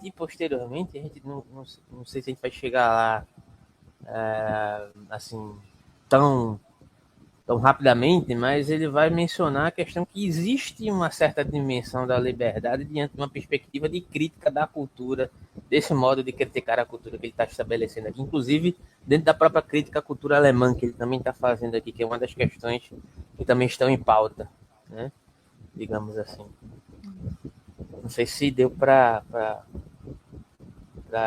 discutir posteriormente, a gente não sei se a gente vai chegar lá assim, tão rapidamente, mas ele vai mencionar a questão que existe uma certa dimensão da liberdade diante de uma perspectiva de crítica da cultura, desse modo de criticar a cultura que ele está estabelecendo aqui, inclusive dentro da própria crítica à cultura alemã, que ele também está fazendo aqui, que é uma das questões que também estão em pauta, né? Digamos assim. Não sei se deu para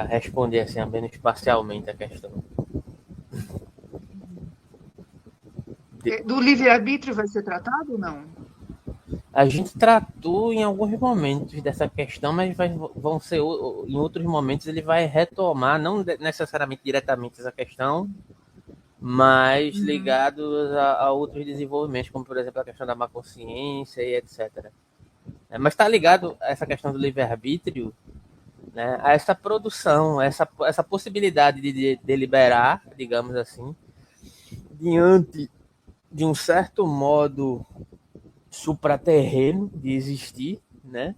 responder assim, menos parcialmente a questão. Do livre-arbítrio vai ser tratado ou não? A gente tratou em alguns momentos dessa questão, mas vão ser em outros momentos ele vai retomar, não necessariamente diretamente essa questão, mas ligados a outros desenvolvimentos, como por exemplo a questão da má consciência e etc. Mas está ligado a essa questão do livre-arbítrio, né, a essa produção, essa possibilidade de deliberar, digamos assim, diante de um certo modo supraterreno de existir, né?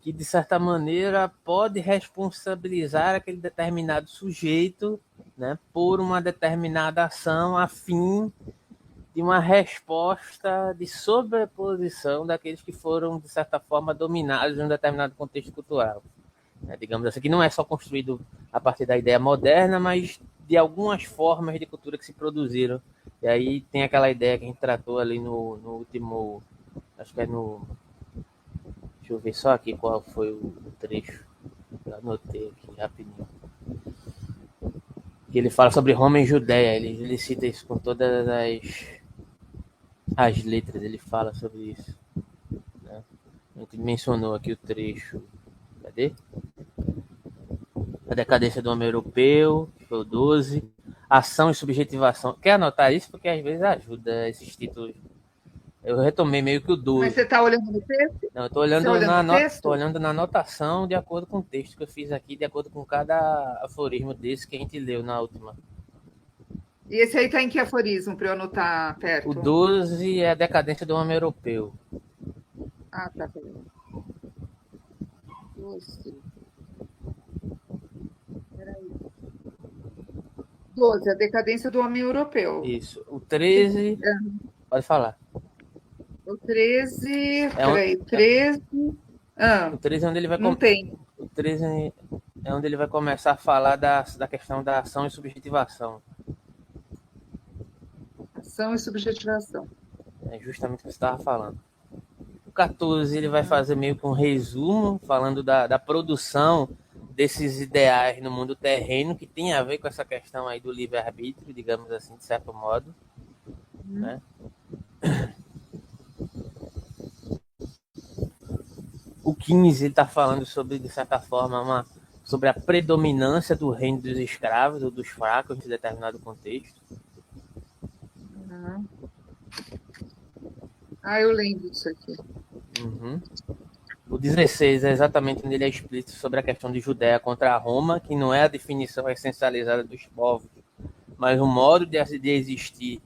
Que de certa maneira pode responsabilizar aquele determinado sujeito, né, por uma determinada ação a fim de uma resposta de sobreposição daqueles que foram de certa forma dominados em um determinado contexto cultural, né, digamos assim, que não é só construído a partir da ideia moderna, mas de algumas formas de cultura que se produziram. E aí tem aquela ideia que a gente tratou ali no último, acho que é no, deixa eu ver só aqui qual foi o trecho. Eu anotei aqui rapidinho. Que ele fala sobre Roma e Judéia. Ele cita isso com todas as letras. Ele fala sobre isso. Né? A gente mencionou aqui o trecho. Cadê? A decadência do homem europeu, foi o 12. Ação e subjetivação. Quer anotar isso? Porque às vezes ajuda esses títulos. Eu retomei meio que o Mas 12. você está olhando no texto? Não, eu tô Você olhando olhando na o texto? tô olhando na anotação de acordo com o texto que eu fiz aqui, de acordo com cada aforismo desse que a gente leu na última. E esse aí está em que aforismo para eu anotar O perto? 12 é a decadência do homem europeu. Ah, tá. Peraí. 12. Peraí. 12, a decadência do homem europeu. Isso. O 13, pode falar. O 13, É, peraí, 13. o Ah, 13 é onde ele vai não tem. o 13 é onde ele vai começar a falar da questão da ação e subjetivação. Ação e subjetivação. É justamente o que você estava falando. O 14 ele vai fazer meio que um resumo, falando da produção desses ideais no mundo terreno, que tem a ver com essa questão aí do livre-arbítrio, digamos assim, de certo modo. Né? O 15 ele está falando sobre, de certa forma, sobre a predominância do reino dos escravos ou dos fracos em determinado contexto. Uhum. Ah, eu lembro disso aqui. Uhum. O 16 é exatamente onde ele é explícito sobre a questão de Judéia contra Roma, que não é a definição essencializada dos povos, mas um modo de existir,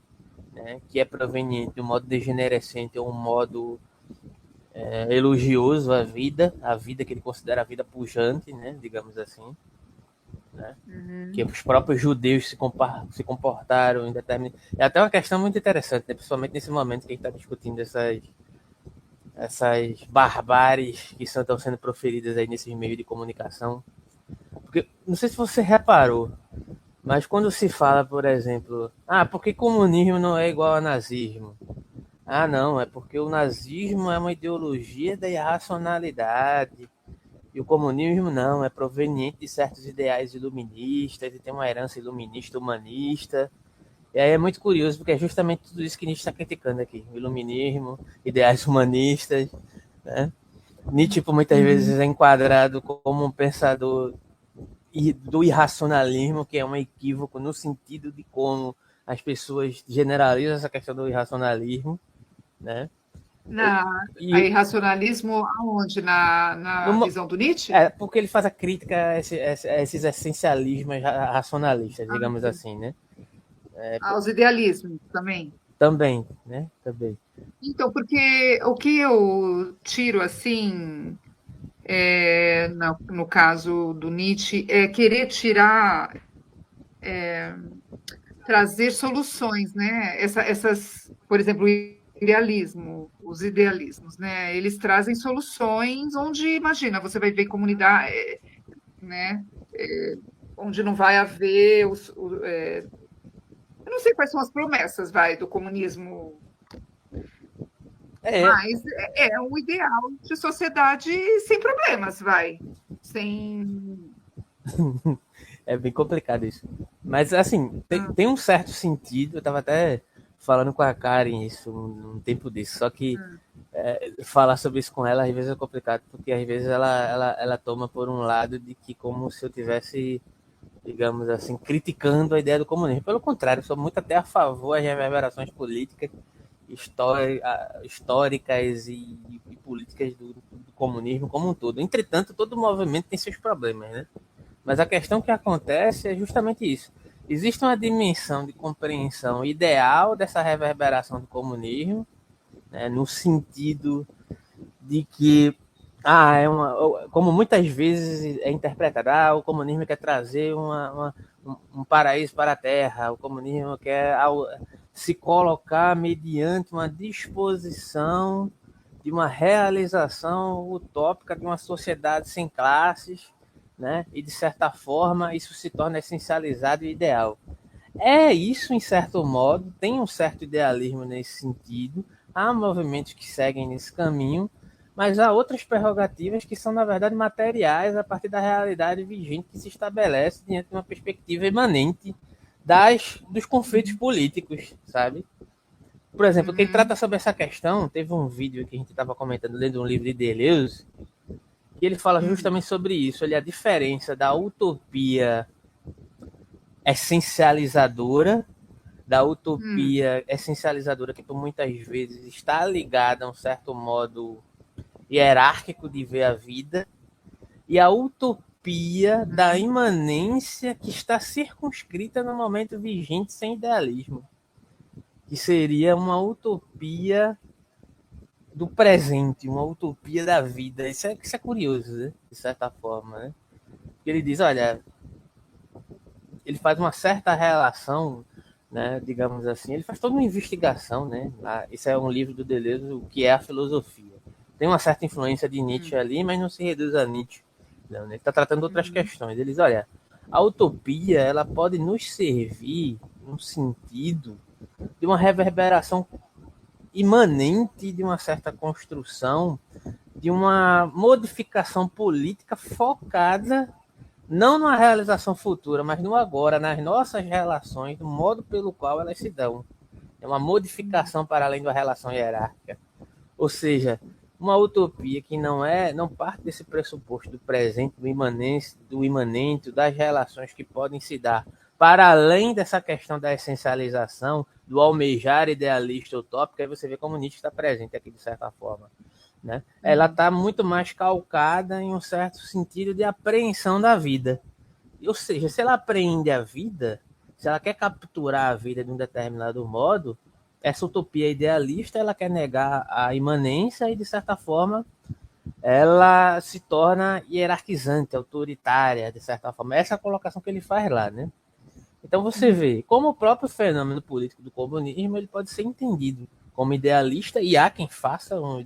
né, que é proveniente de um modo degenerescente ou um modo elogioso à vida que ele considera a vida pujante, né, digamos assim. Né? Que os próprios judeus se comportaram em determinado. É até uma questão muito interessante, né? Principalmente nesse momento que a gente está discutindo essas barbáries que estão sendo proferidas aí nesses meios de comunicação. Porque, não sei se você reparou, mas quando se fala, por exemplo, porque comunismo não é igual a nazismo? Ah, não, é porque o nazismo é uma ideologia da irracionalidade. E o comunismo não, é proveniente de certos ideais iluministas, e tem uma herança iluminista humanista. E aí é muito curioso, porque é justamente tudo isso que Nietzsche está criticando aqui. O iluminismo, ideais humanistas. Né? Nietzsche, por muitas vezes, é enquadrado como um pensador do irracionalismo, que é um equívoco no sentido de como as pessoas generalizam essa questão do irracionalismo. Né? A E irracionalismo aonde? Na no, visão do Nietzsche? porque ele faz a crítica a esses essencialismos racionalistas, Ah, digamos sim. assim, né? Os idealismos também. Também, né? Também. Então, porque o que eu tiro assim no caso do Nietzsche, é querer tirar, trazer soluções, né? Por exemplo, o idealismo, os idealismos, né? Eles trazem soluções onde, imagina, você vai ver comunidade, né? Onde não vai haver eu não sei quais são as promessas, vai, do comunismo, É, mas é um ideal de sociedade sem problemas, vai. Sem. é bem complicado isso. Mas, assim, tem, Ah, tem um certo sentido. Eu tava até falando com a Karen isso um tempo desse. Só que ah, falar sobre isso com ela às vezes é complicado, porque às vezes ela toma por um lado de que como se eu tivesse, digamos assim, criticando a ideia do comunismo. Pelo contrário, eu sou muito até a favor das reverberações políticas históricas e políticas do comunismo como um todo. Entretanto, todo movimento tem seus problemas, né? Mas a questão que acontece é justamente isso. Existe uma dimensão de compreensão ideal dessa reverberação do comunismo, né, no sentido de que como muitas vezes é interpretado, o comunismo quer trazer um paraíso para a Terra, o comunismo quer se colocar mediante uma disposição de uma realização utópica de uma sociedade sem classes, né? E de certa forma isso se torna essencializado e ideal. É isso, em certo modo, tem um certo idealismo nesse sentido. Há movimentos que seguem nesse caminho, mas há outras prerrogativas que são, na verdade, materiais a partir da realidade vigente que se estabelece diante de uma perspectiva imanente dos conflitos políticos, sabe? Por exemplo, quem uhum, trata sobre essa questão, teve um vídeo que a gente estava comentando lendo um livro de Deleuze, que ele fala uhum, justamente sobre isso, a diferença da utopia essencializadora, da uhum, utopia essencializadora que por muitas vezes está ligada a um certo modo hierárquico de ver a vida, e a utopia da uhum, imanência que está circunscrita no momento vigente sem idealismo, que seria uma utopia do presente, uma utopia da vida. Isso é curioso, né? De certa forma, né? Ele diz, olha, ele faz uma certa relação, né, digamos assim, ele faz toda uma investigação, né? Isso é um livro do Deleuze, o que é a filosofia. Tem uma certa influência de Nietzsche uhum, ali, mas não se reduz a Nietzsche. Não, né? Ele está tratando outras uhum, questões. Ele diz, olha, a utopia ela pode nos servir no sentido de uma reverberação imanente de uma certa construção, de uma modificação política focada não numa realização futura, mas no agora, nas nossas relações, do modo pelo qual elas se dão. É uma uhum, modificação para além da relação hierárquica. Ou seja, uma utopia que não parte desse pressuposto do presente, do imanente, das relações que podem se dar para além dessa questão da essencialização, do almejar idealista utópico, aí você vê como Nietzsche está presente aqui de certa forma. Né? Ela uhum, está muito mais calcada em um certo sentido de apreensão da vida. Ou seja, se ela apreende a vida, se ela quer capturar a vida de um determinado modo, essa utopia idealista ela quer negar a imanência e, de certa forma, ela se torna hierarquizante, autoritária, de certa forma. Essa é a colocação que ele faz lá, né? Então você uhum, vê como o próprio fenômeno político do comunismo ele pode ser entendido como idealista, e há quem faça um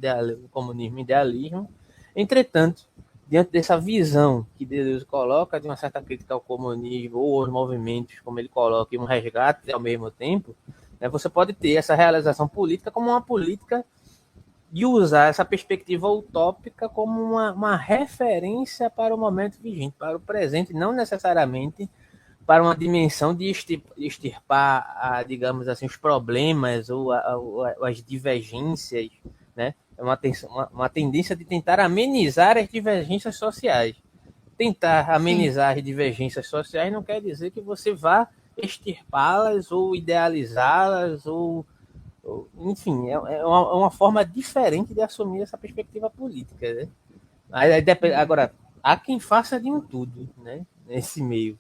comunismo idealismo. Entretanto, diante dessa visão que Deleuze coloca de uma certa crítica ao comunismo ou aos movimentos, como ele coloca, e um resgate ao mesmo tempo, né, você pode ter essa realização política como uma política de usar essa perspectiva utópica como uma referência para o momento vigente, para o presente, não necessariamente para uma dimensão de extirpar, digamos assim, os problemas ou as divergências, né? É uma tendência de tentar amenizar as divergências sociais. Tentar sim, amenizar as divergências sociais não quer dizer que você vá extirpá-las ou idealizá-las enfim, é uma forma diferente de assumir essa perspectiva política, né? uhum, Agora, há quem faça de um tudo, né? Nesse meio.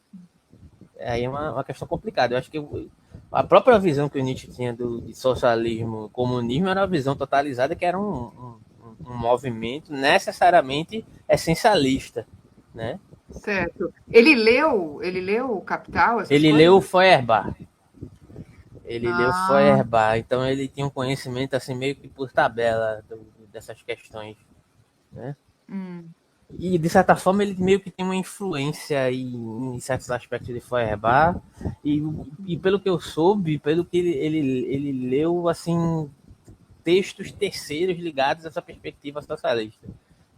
Aí é uma questão complicada. Eu acho que a própria visão que o Nietzsche tinha de socialismo, comunismo, era uma visão totalizada que era um movimento necessariamente essencialista, né? Certo. Ele leu o Capital, essas Ele leu coisas? Feuerbach. Ele leu Ah, Feuerbach, então ele tinha um conhecimento assim meio que por tabela dessas questões, né? hum, E de certa forma ele meio que tem uma influência em certos aspectos de Feuerbach e, e pelo que eu soube, pelo que ele leu assim textos terceiros ligados a essa perspectiva socialista,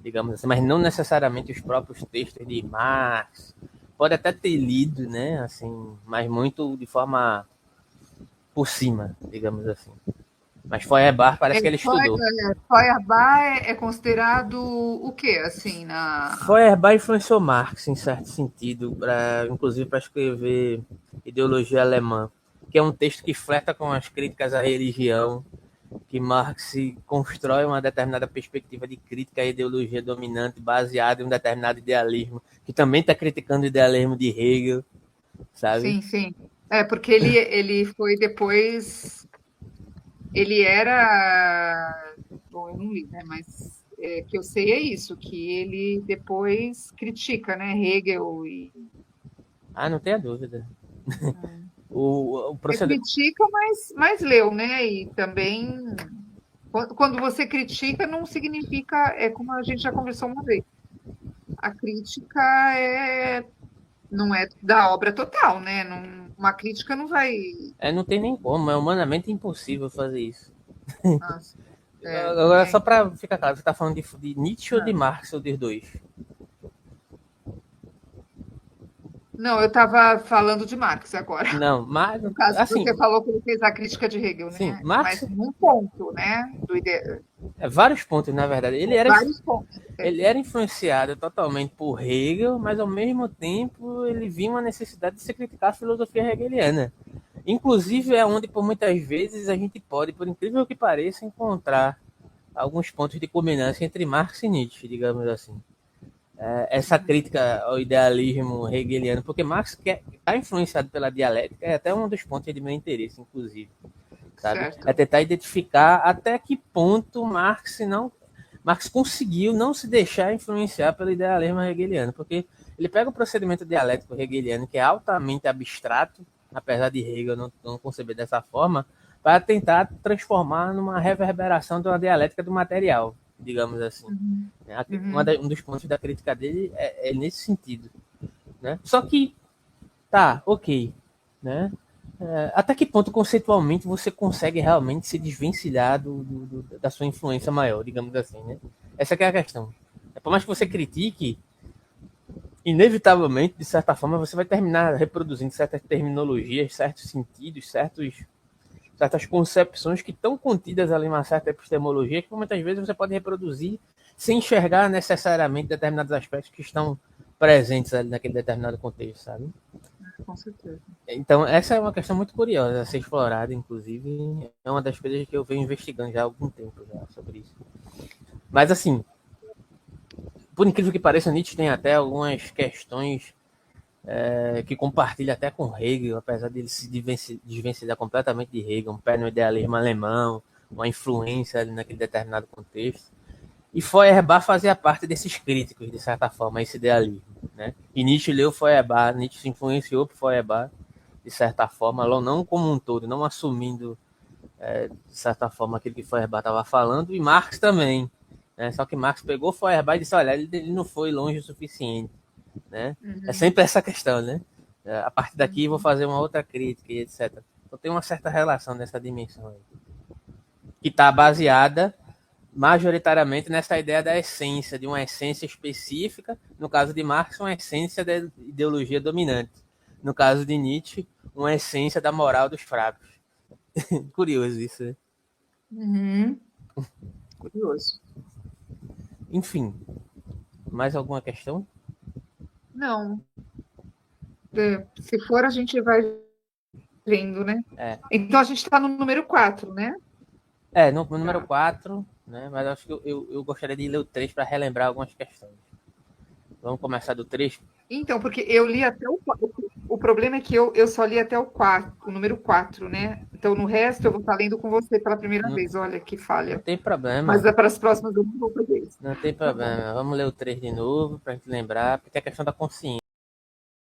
digamos assim, mas não necessariamente os próprios textos de Marx. Pode até ter lido, né, assim, mas muito de forma por cima, digamos assim. Mas Feuerbach parece que ele estudou. Feuerbach é considerado o quê, assim, na... Feuerbach influenciou Marx em certo sentido, inclusive para escrever Ideologia Alemã, que é um texto que flerta com as críticas à religião, que Marx constrói uma determinada perspectiva de crítica à ideologia dominante baseada em um determinado idealismo, que também está criticando o idealismo de Hegel, sabe? Sim, sim. É, porque ele foi depois... Ele era... Bom, eu não li, né? Mas que eu sei é isso, que ele depois critica, né? Hegel e... Ah, não tenha dúvida. O proceder... Critica, mas leu, né? E também, quando você critica, não significa, é como a gente já conversou uma vez, a crítica não é da obra total, né? Uma crítica não vai. não tem nem como, é humanamente impossível fazer isso. Nossa, Agora, só para ficar claro, você está falando de Nietzsche ou de não. Marx ou dos dois? Não, eu estava falando de Marx agora. Não, mas, No caso, assim, você falou que ele fez a crítica de Hegel, sim, né? Marx, Mas num ponto, né? vários pontos, na verdade. Vários pontos. Ele era influenciado totalmente por Hegel, mas ao mesmo tempo ele via uma necessidade de se criticar a filosofia hegeliana. Inclusive é onde, por muitas vezes, a gente pode, por incrível que pareça, encontrar alguns pontos de culminância entre Marx e Nietzsche, digamos assim. Essa crítica ao idealismo hegeliano, porque Marx está influenciado pela dialética, é até um dos pontos de meu interesse, inclusive, sabe? É Certo. tentar identificar até que ponto Marx conseguiu não se deixar influenciar pelo idealismo hegeliano, porque ele pega o procedimento dialético hegeliano, que é altamente abstrato, apesar de Hegel não conceber dessa forma, para tentar transformar numa reverberação de uma dialética do material, digamos assim. Uhum. Uhum. Um dos pontos da crítica dele é nesse sentido, né? Só que, tá, ok, né? Até que ponto conceitualmente você consegue realmente se desvencilhar da sua influência maior, digamos assim, né? Essa que é a questão. Por mais que você critique, inevitavelmente, de certa forma, você vai terminar reproduzindo certas terminologias, certos sentidos, certas concepções que estão contidas ali em uma certa epistemologia que muitas vezes você pode reproduzir sem enxergar necessariamente determinados aspectos que estão presentes ali naquele determinado contexto, sabe? Com certeza. Então, essa é uma questão muito curiosa a ser explorada, inclusive, é uma das coisas que eu venho investigando já há algum tempo já sobre isso. Mas, assim, por incrível que pareça, Nietzsche tem até algumas questões que compartilha até com Hegel, apesar de ele se desvencilhar completamente de Hegel, um pé no idealismo alemão, uma influência ali naquele determinado contexto. E Feuerbach fazia parte desses críticos, de certa forma, a esse idealismo, né? E Nietzsche leu Feuerbach, Nietzsche se influenciou por Feuerbach, de certa forma, não como um todo, não assumindo, de certa forma, aquilo que Feuerbach estava falando, e Marx também, né? Só que Marx pegou Feuerbach e disse, olha, ele não foi longe o suficiente, né? É Uhum. sempre essa questão, né? A partir daqui vou Uhum. fazer uma outra crítica e etc. Então tem uma certa relação nessa dimensão aí, que está baseada majoritariamente nessa ideia da essência, de uma essência específica, no caso de Marx, uma essência da ideologia dominante. No caso de Nietzsche, uma essência da moral dos fracos. Curioso isso, né? Uhum. Curioso. Enfim, mais alguma questão? Não, se for, a gente vai vendo, né? É, Então a gente está no número 4, né? no número Tá. 4, né? Mas acho que eu gostaria de ler o 3 para relembrar algumas questões. Vamos começar do 3. Então, porque eu li até o problema é que eu só li até o 4, o número 4, né? Então, no resto, eu vou estar lendo com você pela primeira Não, vez. Olha que não falha. tem Mas problema. é para as próximas eu não vou fazer isso. Não tem Tá bom. problema. Vamos ler o 3 de novo pra gente lembrar, porque tem a questão da consciência.